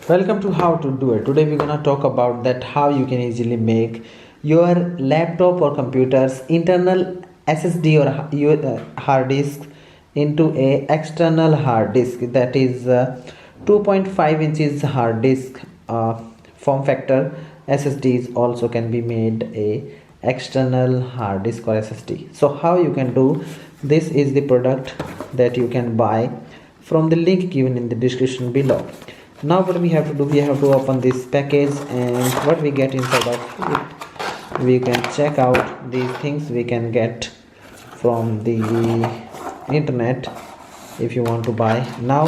Welcome to how to do it. Today we're gonna talk about that how you can easily make your laptop or computer's internal SSD or hard disk into a external hard disk, that is 2.5 inches hard disk form factor. SSDs also can be made a external hard disk or SSD. So how you can do this is the product that you can buy from the link given in the description below. Now what we have to do, we have to open this package, and what we get inside of it, we can check out these things we can get from the internet if you want to buy. Now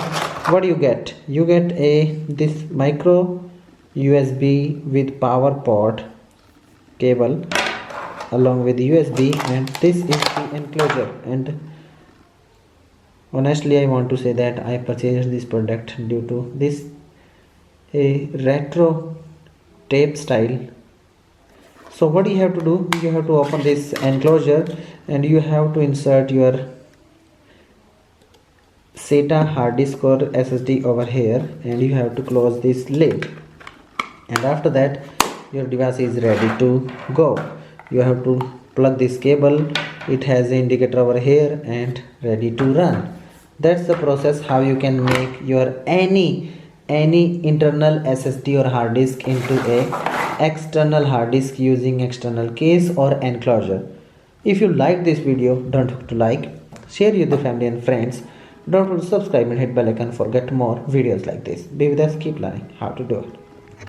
what do you get? You get this micro USB with power port cable along with USB, and this is the enclosure. And honestly, I want to say that I purchased this product due to this a retro tape style. So what you have to do, you have to open this enclosure and you have to insert your SATA hard disk or SSD over here, and you have to close this lid, and after that your device is ready to go. You have to plug this cable, it has the indicator over here, and ready to run. That's the process how you can make your any internal SSD or hard disk into a external hard disk using external case or enclosure. If you like this video, don't forget to like, share with your family and friends. Don't forget to subscribe and hit bell icon for get more videos like this. Be with us, keep learning how to do it.